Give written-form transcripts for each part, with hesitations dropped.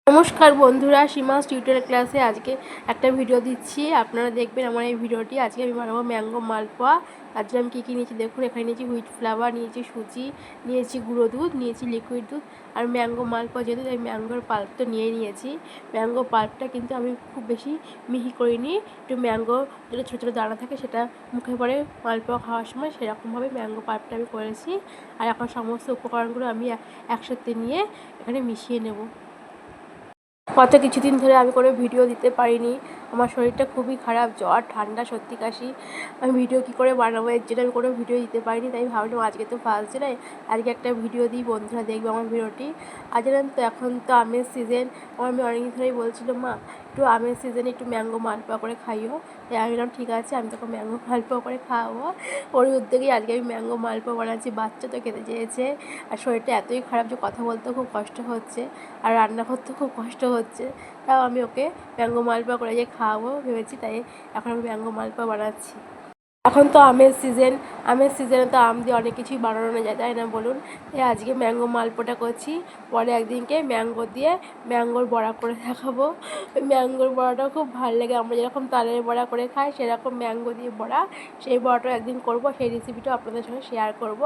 নমস্কার বন্ধুরা, সীমাস টিউটোরিয়াল ক্লাসে আজকে একটা ভিডিও দিচ্ছি। আপনারা দেখবেন আমার এই ভিডিওটি। আজকে আমি বানাবো ম্যাঙ্গো মালপোয়া। তার জন্য আমি কী কী নিয়েছি দেখুন। এখানে নিয়েছি হুইট ফ্লাওয়ার, নিয়েছি সুজি, নিয়েছি গুঁড়ো দুধ, নিয়েছি লিকুইড দুধ আর ম্যাঙ্গো মালপোয়া যেহেতু আমি ম্যাঙ্গোর পাল্প তো নিয়ে নিয়েছি। ম্যাঙ্গো পাল্পটা কিন্তু আমি খুব বেশি মিহি করিনি, একটু ম্যাঙ্গো যেটা ছোটো ছোটো দানা থাকে সেটা মুখে পড়ে মালপোয়া খাওয়ার সময় সেরকমভাবে ম্যাঙ্গো পাল্পটা আমি করেছি। আর এখন সমস্ত উপকরণগুলো আমি একসাথে নিয়ে এখানে মিশিয়ে নেব। গত কিছুদিন ধরে আমি কোনো ভিডিও দিতে পারিনি, আমার শরীরটা খুবই খারাপ, জ্বর ঠান্ডা সর্দি কাশি। আমি ভিডিও কী করে বানাবো, এর জন্য আমি কোনো ভিডিও দিতে পারিনি। তাই ভাবলাম আজকে তো ফার্স্ট ডে, আজকে একটা ভিডিও দিই, বন্ধুরা দেখবে আমার ভিডিওটি। আর জানেন তো এখন তো আমের সিজন, আমার মেয়ে অনেকদিন ধরেই বলছিল মা একটু আমের সিজনে একটু ম্যাঙ্গো মালপোয়া করে খাইও। তাই আমি বললাম ঠিক আছে, আমি তোকে ম্যাঙ্গো মালপোয়া করে খাওয়াবো। ওর উদ্যোগেই আজকে আমি ম্যাঙ্গো মালপোয়া বানাচ্ছি। বাচ্চা তো খেতে চেয়েছে, আর শরীরটা এতই খারাপ যে কথা বলতেও খুব কষ্ট হচ্ছে আর রান্না করতেও খুব কষ্ট হচ্ছে। তাও আমি ওকে ম্যাঙ্গো মালপোয়া করে যে খাওয়াবো ভেবেছি, তাই এখন আমি ম্যাঙ্গো মালপোয়া বানাচ্ছি। এখন তো আমের সিজনে তো আম দিয়ে অনেক কিছুই বানানো যায়, তাই না বলুন। তাই আজকে ম্যাঙ্গো মালপোয়াটা করছি, পরে একদিনকে ম্যাঙ্গো দিয়ে ম্যাঙ্গোর বড়া করে দেখাবো। ওই ম্যাঙ্গোর বড়াটাও খুব ভালো লাগে, আমরা যেরকম তালের বড়া করে খাই সেরকম ম্যাঙ্গো দিয়ে বড়া, সেই বড়াটাও একদিন করব, সেই রেসিপিটাও আপনাদের সঙ্গে শেয়ার করব।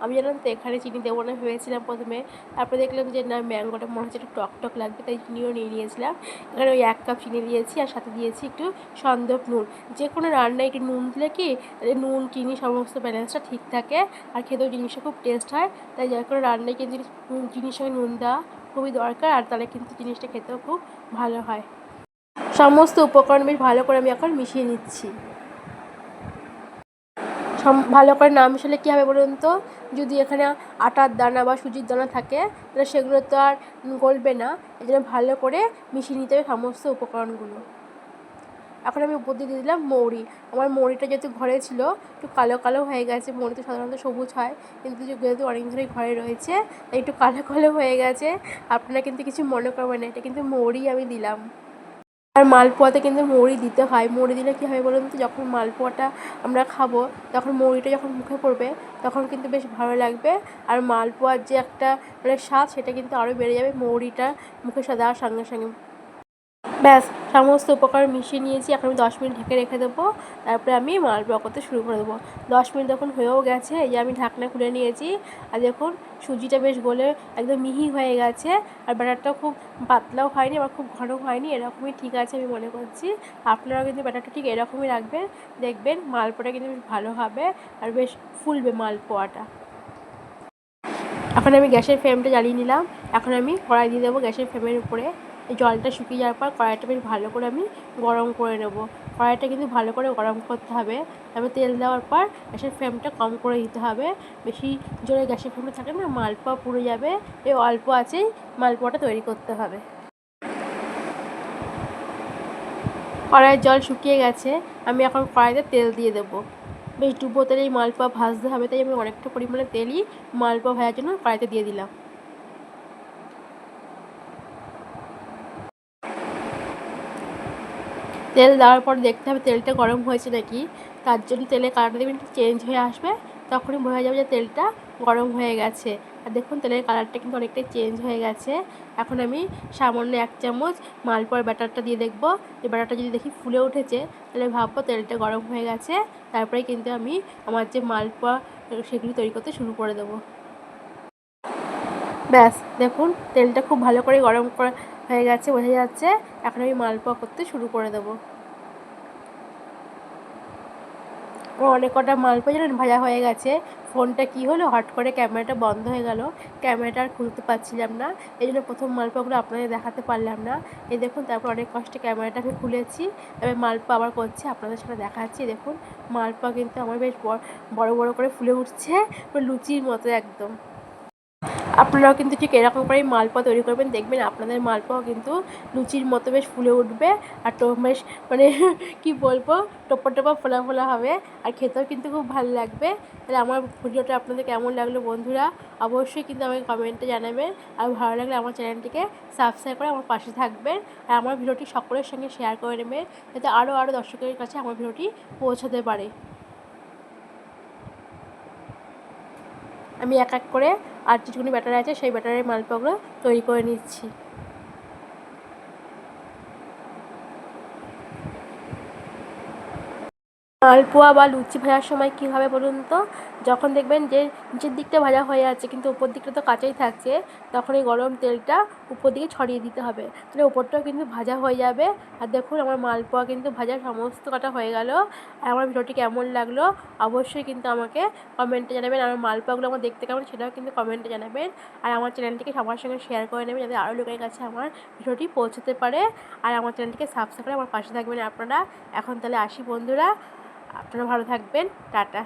আমি জানেন তো এখানে চিনি দেবো না ভেবেছিলাম প্রথমে, তারপরে দেখলাম যে না ম্যাঙ্গোটা মনে হচ্ছে একটু টক টক লাগবে, তাই চিনিও নিয়ে নিয়েছিলাম। এখানে ওই 1 কাপ চিনি দিয়েছি আর সাথে দিয়েছি একটু সন্দক নুন। যে কোনো রান্নায় একটু নুন দিলে কি নুন চিনি সমস্ত ব্যালেন্সটা ঠিক থাকে আর খেতেও জিনিসটা খুব টেস্ট হয়। তাই যে কোনো রান্নায় কিন্তু চিনির সঙ্গে নুন দেওয়া খুবই দরকার, আর তাহলে কিন্তু জিনিসটা খেতেও খুব ভালো হয়। সমস্ত উপকরণ বেশ ভালো করে আমি এখন মিশিয়ে নিচ্ছি। ভালো করে না মিশালে কী হবে বলুন তো, যদি এখানে আটার দানা বা সুজির দানা থাকে তাহলে সেগুলো তো আর গলবে না। এই জন্য ভালো করে মিশিয়ে নিতে হবে সমস্ত উপকরণগুলো। এখন আমি উপর দিয়ে দিলাম মৌরি। আমার মৌরিটা যেহেতু ঘরে ছিল একটু কালো কালো হয়ে গেছে, মৌরি তো সাধারণত সবুজ হয়, কিন্তু যেহেতু অনেক ধরেই ঘরে রয়েছে তাই একটু কালো কালো হয়ে গেছে। আপনারা কিন্তু কিছু মনে করবেন না, এটা কিন্তু মৌরি আমি দিলাম। আর মালপোয়াতে কিন্তু মৌরি দিতে হয়। মৌরি দিলে কী হবে বলুন তো, যখন মালপোয়াটা আমরা খাবো তখন মৌরিটা যখন মুখে পড়বে তখন কিন্তু বেশ ভালো লাগবে, আর মালপোয়ার যে একটা স্বাদ সেটা কিন্তু আরও বেড়ে যাবে মৌরিটা মুখে দেওয়ার সঙ্গে সঙ্গে। ব্যাস, সমস্ত উপকরণ মিশিয়ে নিয়েছি। এখন আমি 10 মিনিট ঢেকে রেখে দেবো, তারপরে আমি মালপোয়া করতে শুরু করে দেবো। 10 মিনিট যখন হয়েও গেছে, এই যে আমি ঢাকনা খুলে নিয়েছি, আর দেখুন সুজিটা বেশ গলে একদম মিহি হয়ে গেছে, আর ব্যাটারটাও খুব পাতলাও হয়নি আবার খুব ঘন হয়নি, এরকমই ঠিক আছে আমি মনে করছি। আপনারাও কিন্তু ব্যাটারটা ঠিক এরকমই রাখবেন, দেখবেন মালপোয়াটা কিন্তু বেশ ভালো হবে আর বেশ ফুলবে মালপোয়াটা। এখন আমি গ্যাসের ফ্লেমটা জ্বালিয়ে নিলাম। এখন আমি কড়াই দিয়ে দেবো গ্যাসের ফ্লেমের উপরে। এই জলটা শুকিয়ে যাওয়ার পর কড়াইটা বেশ ভালো করে আমি গরম করে নেব। কড়াইটা কিন্তু ভালো করে গরম করতে হবে। তারপর তেল দেওয়ার পর গ্যাসের ফ্লেমটা কম করে দিতে হবে। বেশি জোরে গ্যাসের ফ্লেমটা থাকে না, মালপোয়া পুড়ে যাবে। এই অল্প আঁচেই মালপোয়াটা তৈরি করতে হবে। কড়াইয়ের জল শুকিয়ে গেছে, আমি এখন কড়াইতে তেল দিয়ে দেবো। বেশ ডুবো তেলেই মালপোয়া ভাজতে হবে, তাই আমি অনেকটা পরিমাণে তেলই মালপোয়া ভাজার জন্য কড়াইতে দিয়ে দিলাম। তেল দেওয়ার পর দেখতে হবে তেলটা গরম হয়েছে নাকি, তার জন্য তেলের কালারটা দেখবেন একটু চেঞ্জ হয়ে আসবে, তখনই বোঝা যাবে যে তেলটা গরম হয়ে গেছে। আর দেখুন তেলের কালারটা কিন্তু অনেকটাই চেঞ্জ হয়ে গেছে। এখন আমি সামান্য 1 চামচ মালপোয়ার ব্যাটারটা দিয়ে দেখবো, এই ব্যাটারটা যদি দেখি ফুলে উঠেছে তাহলে ভাববো তেলটা গরম হয়ে গেছে। তারপরে কিন্তু আমি আমার যে মালপোয়া সেগুলি তৈরি করতে শুরু করে দেবো। ব্যাস দেখুন তেলটা খুব ভালো করে গরম হয়ে গেছে, বোঝা যাচ্ছে। এখন আমি মালপোয়া করতে শুরু করে দেবো। অনেক কটা মালপোয়া জানেন ভাজা হয়ে গেছে। ফোনটা কী হলো, হট করে ক্যামেরাটা বন্ধ হয়ে গেল, ক্যামেরাটা আর খুলতে পারছিলাম না, এই জন্য প্রথম মালপোয়াগুলো আপনাদের দেখাতে পারলাম না। এই দেখুন তারপর অনেক কষ্টে ক্যামেরাটা আমি খুলেছি, তবে মালপোয়া আবার করছি, আপনাদের সাথে দেখাচ্ছি। দেখুন মালপোয়া কিন্তু আমার বেশ বড় বড় করে ফুলে উঠছে, লুচির মতো একদম। আপনারাও কিন্তু ঠিক এরকম করেই মালপোয়া তৈরি করবেন, দেখবেন আপনাদের মালপোয়া কিন্তু লুচির মতো বেশ ফুলে উঠবে, আর বেশ কী বলবো, টোপা টোপা ফোলা ফোলা হবে, আর খেতেও কিন্তু খুব ভালো লাগবে। তাহলে আমার ভিডিওটা আপনাদের কেমন লাগলো বন্ধুরা, অবশ্যই কিন্তু আমাকে কমেন্টে জানাবেন। আর ভালো লাগলে আমার চ্যানেলটিকে সাবস্ক্রাইব করে আমার পাশে থাকবেন, আর আমার ভিডিওটি সকলের সঙ্গে শেয়ার করে নেবেন, যাতে আরও দর্শকের কাছে আমার ভিডিওটি পৌঁছাতে পারে। আমি এক এক করে আর যেটুকুনি ব্যাটার আছে সেই ব্যাটারের মালপোয়াগুলো তৈরি করে নিচ্ছি। মালপোয়া বা লুচি ভাজার সময় কী হবে বলুন তো, যখন দেখবেন যে নিচের দিকটা ভাজা হয়ে যাচ্ছে কিন্তু উপর দিকটা তো কাঁচাই থাকছে, তখন এই গরম তেলটা উপর দিকে ছড়িয়ে দিতে হবে, তাহলে উপরটাও কিন্তু ভাজা হয়ে যাবে। আর দেখুন আমার মালপোয়া কিন্তু ভাজা সমস্ত কাটা হয়ে গেল। আর আমার ভিডিওটি কেমন লাগলো অবশ্যই কিন্তু আমাকে কমেন্টে জানাবেন। আমার মালপোয়াগুলো আমার দেখতে কেমন সেটাও কিন্তু কমেন্টে জানাবেন। আর আমার চ্যানেলটিকে সবার সঙ্গে শেয়ার করে নেবেন যাতে আরও লোকের কাছে আমার ভিডিওটি পৌঁছতে পারে। আর আমার চ্যানেলটিকে সাবস্ক্রাইব করে আমার পাশে থাকবেন আপনারা। এখন তাহলে আসি বন্ধুরা, আপনারা ভালো থাকবেন, টাটা।